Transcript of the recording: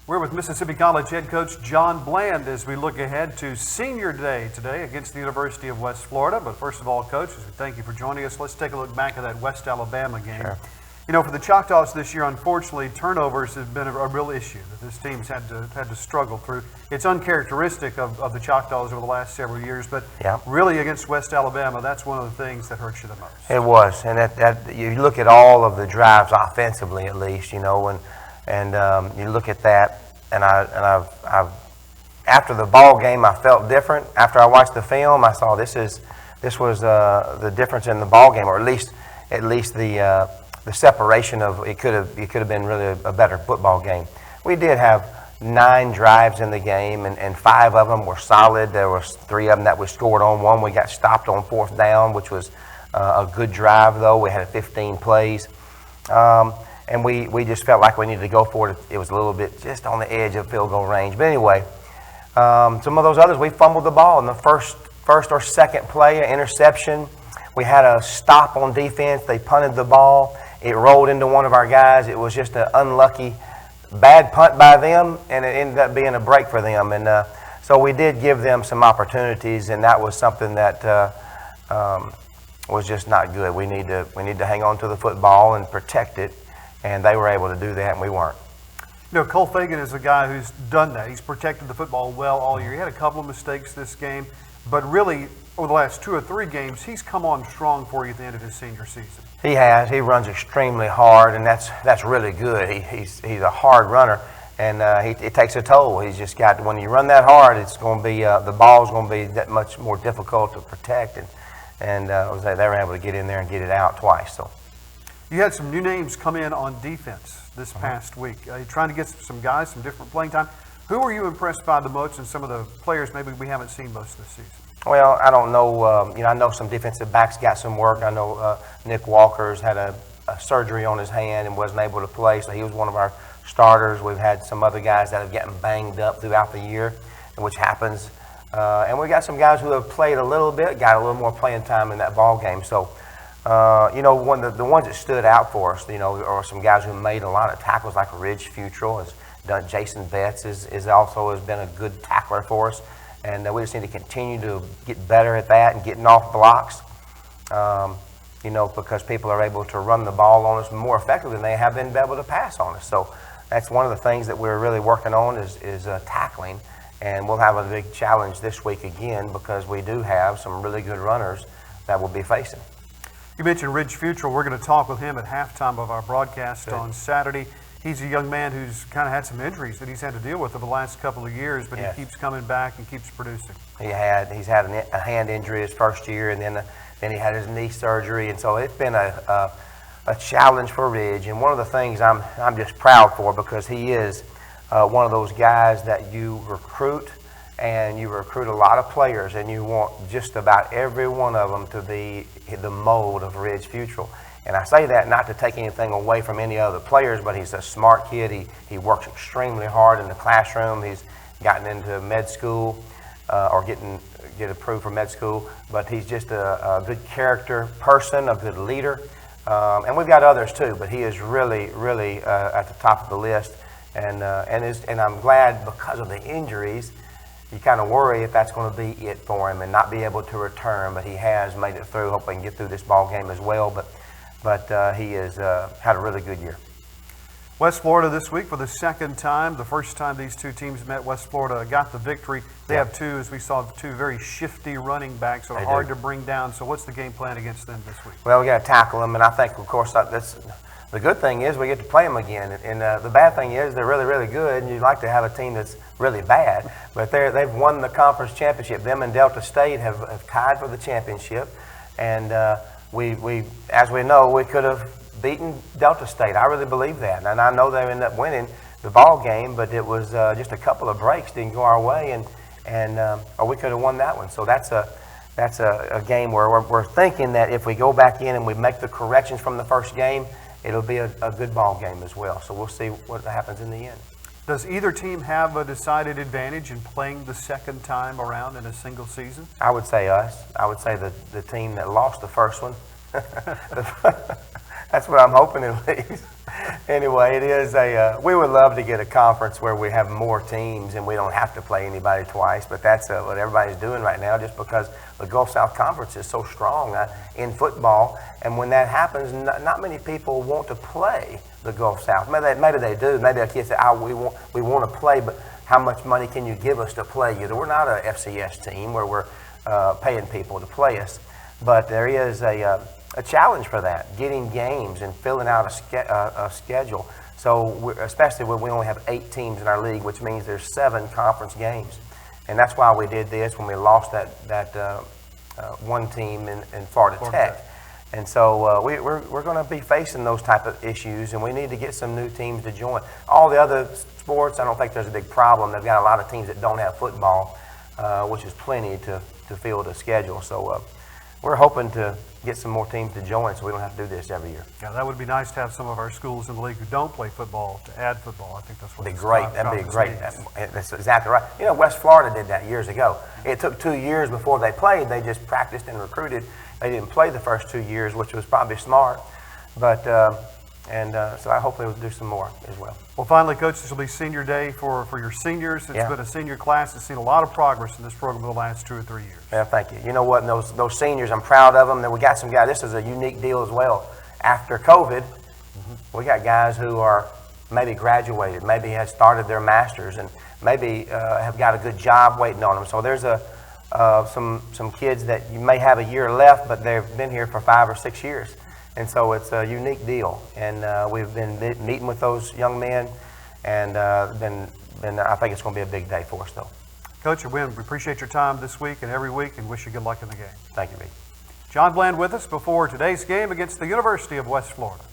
We're with Mississippi College head coach John Bland as we look ahead to Senior Day today against the University of West Florida. But first of all, Coach, thank you for joining us. Let's take a look back at that West Alabama game. Sure. You know, for the Choctaws this year, unfortunately, turnovers have been a real issue that this team's had to struggle through. It's uncharacteristic of the Choctaws over the last several years, but really against West Alabama, that's one of the things that hurts you the most. It was, and that you look at all of the drives offensively, at least, you know, and you look at that, and I've after the ball game, I felt different. After I watched the film, I saw this was the difference in the ball game, or at least the separation of it could have been really a better football game. We did have 9 drives in the game, and 5 of them were solid. There was 3 of them that we scored on. One we got stopped on 4th down, which was a good drive, though. We had 15 plays. And we just felt like we needed to go for it. It was a little bit just on the edge of field goal range. But anyway, some of those others, we fumbled the ball in the first or second play, an interception. We had a stop on defense. They punted the ball. It rolled into one of our guys. It was just an unlucky, bad punt by them, and it ended up being a break for them. And so we did give them some opportunities, and that was something that was just not good. We need to hang on to the football and protect it. And they were able to do that, and we weren't. You know, Cole Fagan is a guy who's done that. He's protected the football well all year. He had a couple of mistakes this game, but really, over the last 2 or 3 games, he's come on strong for you at the end of his senior season. He has. He runs extremely hard, and that's really good. He's a hard runner, and it takes a toll. He's just got, when you run that hard, it's going to be the ball's going to be that much more difficult to protect, and they were able to get in there and get it out twice. So. You had some new names come in on defense this past week. You're trying to get some guys, some different playing time. Who were you impressed by the most, and some of the players maybe we haven't seen most this season? Well, I don't know. I know some defensive backs got some work. I know Nick Walker's had a surgery on his hand and wasn't able to play, so he was one of our starters. We've had some other guys that have gotten banged up throughout the year, which happens. And we got some guys who have played a little bit, got a little more playing time in that ball game. So. The ones that stood out for us, are some guys who made a lot of tackles, like Ridge Futrell has done. Jason Betts has been a good tackler for us, and we just need to continue to get better at that and getting off blocks. Because people are able to run the ball on us more effectively than they have been able to pass on us. So that's one of the things that we're really working on is tackling, and we'll have a big challenge this week again because we do have some really good runners that we'll be facing. You mentioned Ridge Futrell. We're going to talk with him at halftime of our broadcast on Saturday. He's a young man who's kind of had some injuries that he's had to deal with over the last couple of years, but he keeps coming back and keeps producing. He's had a hand injury his first year, and then he had his knee surgery, and so it's been a challenge for Ridge. And one of the things I'm just proud for, because he is one of those guys that you recruit. And you recruit a lot of players, and you want just about every one of them to be the mold of Ridge Futrell. And I say that not to take anything away from any other players, but he's a smart kid. He works extremely hard in the classroom. He's gotten into med school or get approved for med school. But he's just a good character person, a good leader. And we've got others too, but he is really, really at the top of the list. And I'm glad because of the injuries. You kind of worry if that's going to be it for him and not be able to return, but he has made it through. Hope he can get through this ball game as well, but he has had a really good year. West Florida this week for the second time. The first time these two teams met, West Florida got the victory. They have two, as we saw, 2 very shifty running backs that are hard to bring down. So what's the game plan against them this week? Well, we got to tackle them, and I think, of course, that's the good thing is we get to play them again. And the bad thing is they're really, really good, and you'd like to have a team that's really bad. But they've won the conference championship. Them and Delta State have tied for the championship. And we as we know, we could have beaten Delta State. I really believe that. And I know they ended up winning the ball game, but it was just a couple of breaks didn't go our way, or we could have won that one. So that's a game where we're thinking that if we go back in and we make the corrections from the first game, it'll be a good ball game as well. So we'll see what happens in the end. Does either team have a decided advantage in playing the second time around in a single season? I would say us. I would say the team that lost the first one. That's what I'm hoping at least. Anyway, it is we would love to get a conference where we have more teams and we don't have to play anybody twice, but that's what everybody's doing right now just because the Gulf South Conference is so strong in football. And when that happens, not many people want to play the Gulf South. Maybe they do. Maybe a kid say, we want to play, but how much money can you give us to play you? We're not a FCS team where we're paying people to play us. But there is a challenge for that, getting games and filling out a schedule. So especially when we only have 8 teams in our league, which means there's 7 conference games. And that's why we did this when we lost that one team in Florida Tech. And so we're going to be facing those type of issues, and we need to get some new teams to join. All the other sports, I don't think there's a big problem. They've got a lot of teams that don't have football, which is plenty to fill the schedule. So we're hoping to get some more teams to join so we don't have to do this every year. Yeah, that would be nice to have some of our schools in the league who don't play football to add football. I think that's what That'd be great. That'd be great. That's exactly right. You know, West Florida did that years ago. It took 2 years before they played. They just practiced and recruited. They didn't play the first 2 years, which was probably smart. But so I hope they'll do some more as well. Well, finally, Coach, this will be senior day for your seniors. It's been a senior class that's seen a lot of progress in this program in the last 2 or 3 years. Yeah, thank you. You know what? Those seniors, I'm proud of them. Then we got some guys. This is a unique deal as well. After COVID, we got guys who are maybe graduated, maybe have started their masters, and maybe have got a good job waiting on them. So there's some kids that you may have a year left, but they've been here for 5 or 6 years. And so it's a unique deal. And we've been meeting with those young men, and I think it's going to be a big day for us, though. Coach, we appreciate your time this week and every week, and wish you good luck in the game. Thank you, Reed. John Bland with us before today's game against the University of West Florida.